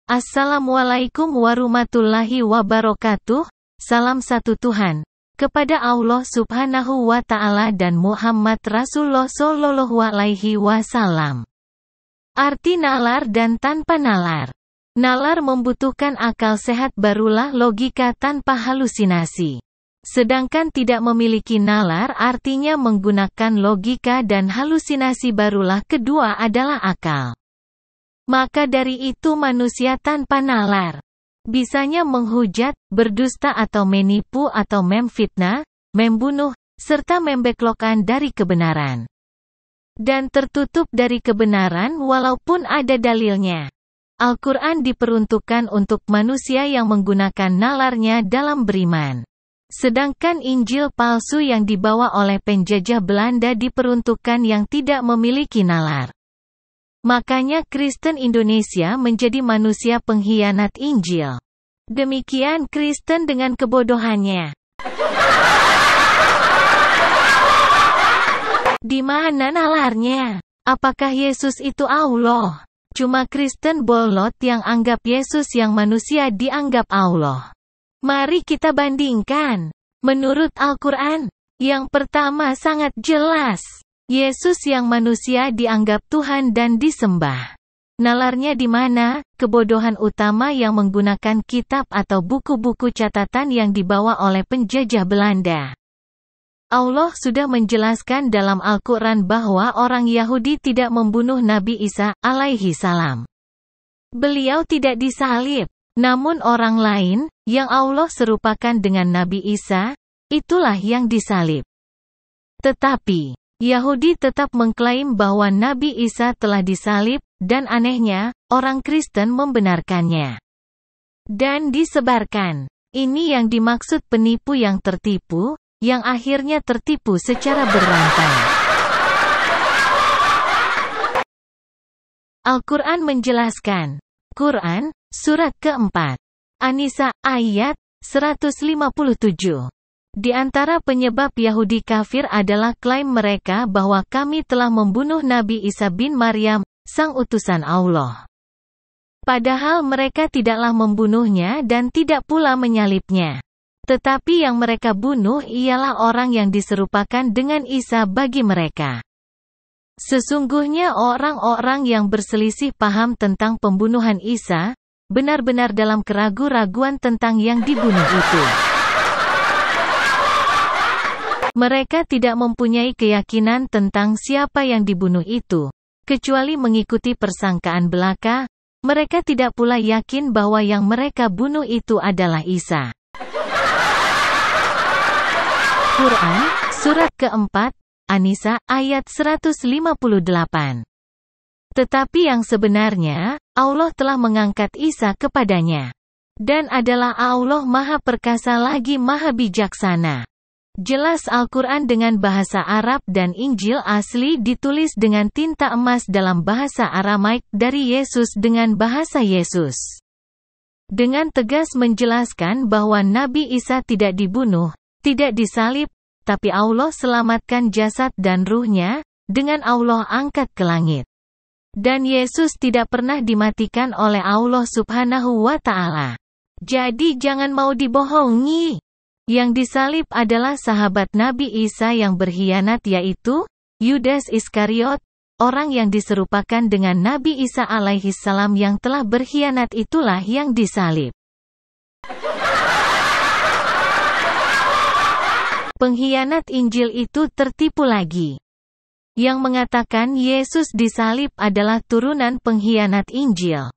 Assalamualaikum warahmatullahi wabarakatuh. Salam satu Tuhan kepada Allah Subhanahu wa Ta'ala dan Muhammad Rasulullah Shallallahu Alaihi Wasallam. Arti nalar dan tanpa nalar. Nalar membutuhkan akal sehat barulah logika tanpa halusinasi. Sedangkan tidak memiliki nalar artinya menggunakan logika dan halusinasi barulah kedua adalah akal. Maka dari itu manusia tanpa nalar bisanya menghujat, berdusta atau menipu atau memfitnah, membunuh, serta membeklokkan dari kebenaran. Dan tertutup dari kebenaran walaupun ada dalilnya. Al-Quran diperuntukkan untuk manusia yang menggunakan nalarnya dalam beriman. Sedangkan Injil palsu yang dibawa oleh penjajah Belanda diperuntukkan yang tidak memiliki nalar. Makanya Kristen Indonesia menjadi manusia pengkhianat Injil. Demikian Kristen dengan kebodohannya. Di mana nalarnya? Apakah Yesus itu Allah? Cuma Kristen bolot yang anggap Yesus yang manusia dianggap Allah. Mari kita bandingkan. Menurut Al-Quran, yang pertama sangat jelas. Yesus yang manusia dianggap Tuhan dan disembah. Nalarnya di mana? Kebodohan utama yang menggunakan kitab atau buku-buku catatan yang dibawa oleh penjajah Belanda. Allah sudah menjelaskan dalam Al-Quran bahwa orang Yahudi tidak membunuh Nabi Isa alaihi salam. Beliau tidak disalib. Namun orang lain, yang Allah serupakan dengan Nabi Isa, itulah yang disalib. Tetapi Yahudi tetap mengklaim bahwa Nabi Isa telah disalib, dan anehnya, orang Kristen membenarkannya. Dan disebarkan. Ini yang dimaksud penipu yang tertipu, yang akhirnya tertipu secara berantai. Al-Quran menjelaskan. Quran, surat keempat. An-Nisa, ayat 157. Di antara penyebab Yahudi kafir adalah klaim mereka bahwa kami telah membunuh Nabi Isa bin Maryam, sang utusan Allah. Padahal mereka tidaklah membunuhnya dan tidak pula menyalibnya. Tetapi yang mereka bunuh ialah orang yang diserupakan dengan Isa bagi mereka. Sesungguhnya orang-orang yang berselisih paham tentang pembunuhan Isa, benar-benar dalam keraguan-raguan tentang yang dibunuh itu. Mereka tidak mempunyai keyakinan tentang siapa yang dibunuh itu, kecuali mengikuti persangkaan belaka. Mereka tidak pula yakin bahwa yang mereka bunuh itu adalah Isa. Quran, surat keempat, An-Nisa, ayat 158. Tetapi yang sebenarnya, Allah telah mengangkat Isa kepadanya. Dan adalah Allah Maha Perkasa lagi Maha Bijaksana. Jelas Al-Quran dengan bahasa Arab dan Injil asli ditulis dengan tinta emas dalam bahasa Aramaik dari Yesus dengan bahasa Yesus. Dengan tegas menjelaskan bahwa Nabi Isa tidak dibunuh, tidak disalib, tapi Allah selamatkan jasad dan ruhnya, dengan Allah angkat ke langit. Dan Yesus tidak pernah dimatikan oleh Allah Subhanahu wa Ta'ala. Jadi jangan mau dibohongi. Yang disalib adalah sahabat Nabi Isa yang berkhianat yaitu Yudas Iskariot, orang yang diserupakan dengan Nabi Isa alaihi salam yang telah berkhianat itulah yang disalib. Pengkhianat Injil itu tertipu lagi. Yang mengatakan Yesus disalib adalah turunan pengkhianat Injil.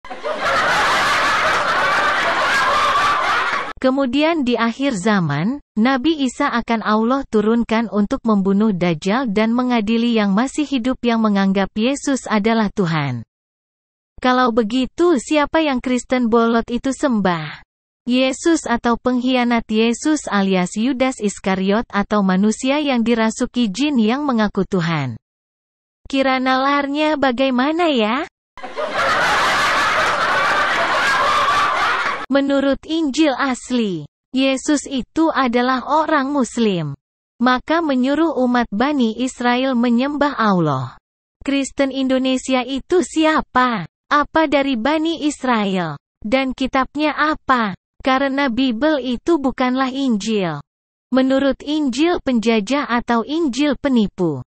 Kemudian di akhir zaman, Nabi Isa akan Allah turunkan untuk membunuh Dajjal dan mengadili yang masih hidup yang menganggap Yesus adalah Tuhan. Kalau begitu siapa yang Kristen bolot itu sembah? Yesus atau pengkhianat Yesus alias Yudas Iskariot atau manusia yang dirasuki jin yang mengaku Tuhan? Kira nalarnya bagaimana ya? Menurut Injil asli, Yesus itu adalah orang Muslim. Maka menyuruh umat Bani Israel menyembah Allah. Kristen Indonesia itu siapa? Apa dari Bani Israel? Dan kitabnya apa? Karena Bible itu bukanlah Injil. Menurut Injil penjajah atau Injil penipu.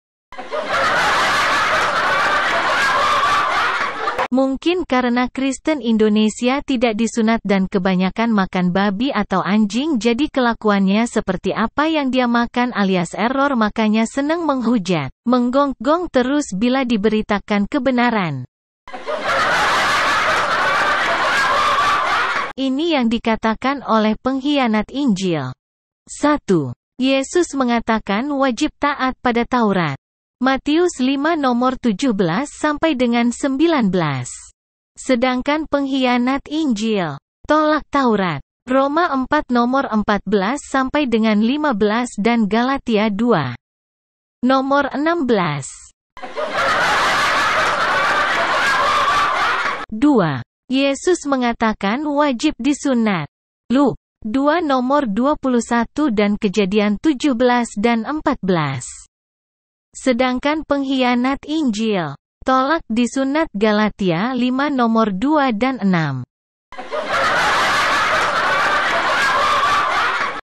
Mungkin karena Kristen Indonesia tidak disunat dan kebanyakan makan babi atau anjing, jadi kelakuannya seperti apa yang dia makan alias error, makanya senang menghujat, menggonggong terus bila diberitakan kebenaran. Ini yang dikatakan oleh pengkhianat Injil. 1. Yesus mengatakan wajib taat pada Taurat. Matius 5 nomor 17 sampai dengan 19. Sedangkan pengkhianat Injil tolak Taurat. Roma 4 nomor 14 sampai dengan 15 dan Galatia 2 nomor 16. 2. Yesus mengatakan wajib disunat. Luke 2 nomor 21 dan Kejadian 17 dan 14. Sedangkan pengkhianat Injil tolak disunat. Galatia 5 nomor 2 dan 6.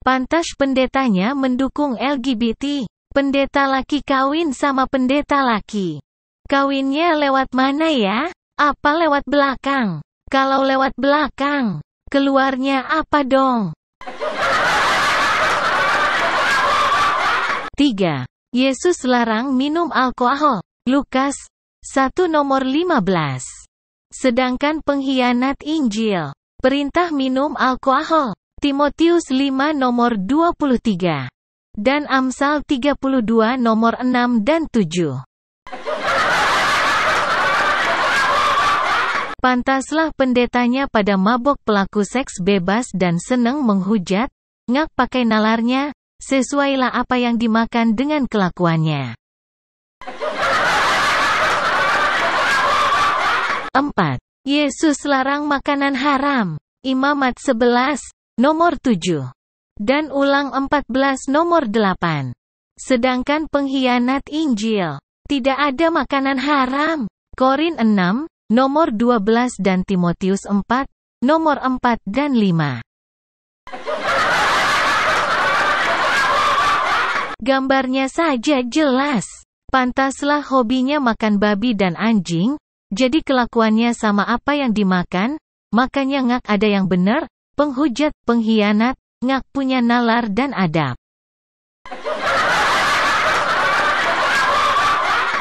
Pantas pendetanya mendukung LGBT. Pendeta laki kawin sama pendeta laki. Kawinnya lewat mana ya? Apa lewat belakang? Kalau lewat belakang, keluarnya apa dong? 3. Yesus larang minum alkohol. Lukas 1 nomor 15. Sedangkan pengkhianat Injil perintah minum alkohol. Timotius 5 nomor 23 dan Amsal 32 nomor 6 dan 7. Pantaslah pendetanya pada mabok pelaku seks bebas dan senang menghujat, ngak pakai nalarnya, sesuailah apa yang dimakan dengan kelakuannya. 4. Yesus larang makanan haram. Imamat 11, nomor 7. Dan Ulang 14 nomor 8. Sedangkan pengkhianat Injil tidak ada makanan haram. Korin 6, nomor 12 dan Timotius 4, nomor 4 dan 5. Gambarnya saja jelas. Pantaslah hobinya makan babi dan anjing, jadi kelakuannya sama apa yang dimakan, makanya ngak ada yang benar, penghujat, pengkhianat, ngak punya nalar dan adab.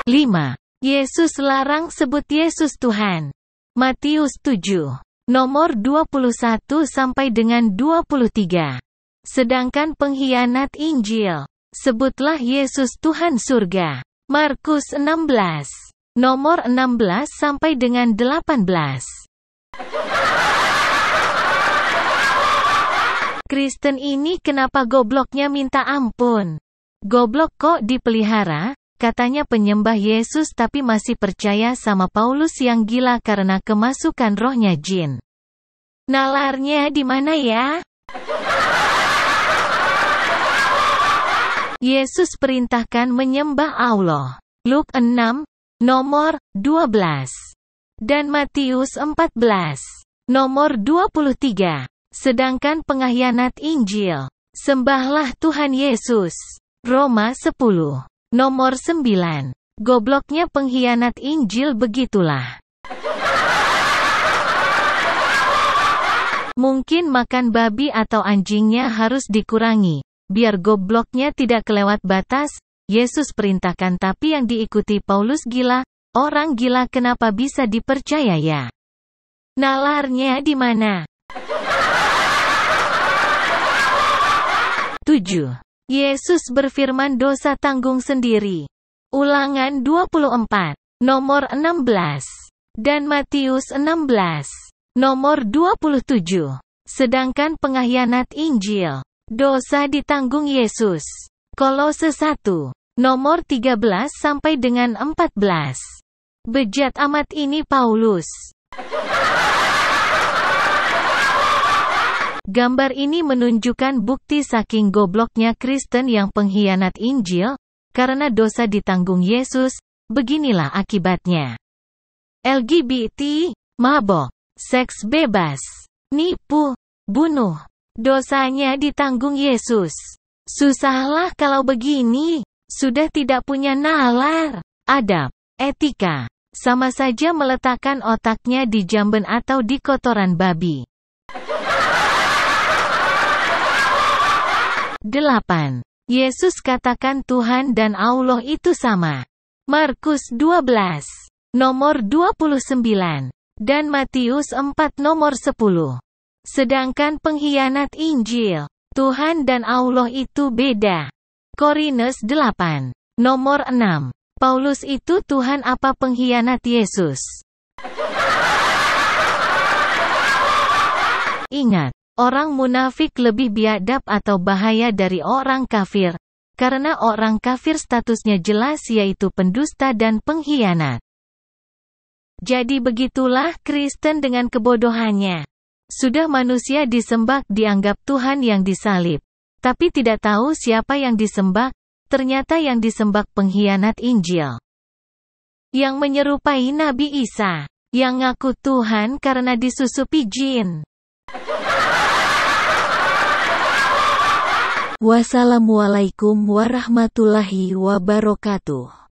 5. Yesus larang sebut Yesus Tuhan. Matius 7 nomor 21 sampai dengan 23. Sedangkan pengkhianat Injil sebutlah Yesus Tuhan surga. Markus 16 nomor 16 sampai dengan 18. Kristen ini kenapa gobloknya minta ampun? Goblok kok dipelihara, katanya penyembah Yesus tapi masih percaya sama Paulus yang gila karena kemasukan rohnya jin. Nalarnya di mana ya? Yesus perintahkan menyembah Allah. Luke 6 nomor 12 dan Matius 14 nomor 23. Sedangkan pengkhianat Injil sembahlah Tuhan Yesus. Roma 10 nomor 9. Gobloknya pengkhianat Injil begitulah. Mungkin makan babi atau anjingnya harus dikurangi, biar gobloknya tidak kelewat batas. Yesus perintahkan tapi yang diikuti Paulus gila. Orang gila kenapa bisa dipercaya ya? Nalarnya di mana? 7. Yesus berfirman dosa tanggung sendiri. Ulangan 24 nomor 16 dan Matius 16 nomor 27. Sedangkan pengkhianat Injil dosa ditanggung Yesus. Kolose 1 nomor 13 sampai dengan 14. Bejat amat ini Paulus. Gambar ini menunjukkan bukti saking gobloknya Kristen yang pengkhianat Injil, karena dosa ditanggung Yesus, beginilah akibatnya. LGBT, mabok, seks bebas, nipu, bunuh. Dosanya ditanggung Yesus. Susahlah kalau begini. Sudah tidak punya nalar, adab, etika. Sama saja meletakkan otaknya di jamben atau di kotoran babi. 8. Yesus katakan Tuhan dan Allah itu sama. Markus 12, nomor 29. Dan Matius 4 nomor 10. Sedangkan pengkhianat Injil, Tuhan dan Allah itu beda. Korintus 8, nomor 6. Paulus itu Tuhan apa pengkhianat Yesus? Ingat, orang munafik lebih biadab atau bahaya dari orang kafir, karena orang kafir statusnya jelas yaitu pendusta dan pengkhianat. Jadi begitulah Kristen dengan kebodohannya. Sudah manusia disembah dianggap Tuhan yang disalib. Tapi tidak tahu siapa yang disembah, ternyata yang disembah pengkhianat Injil. Yang menyerupai Nabi Isa, yang ngaku Tuhan karena disusupi jin. Wassalamualaikum warahmatullahi wabarakatuh.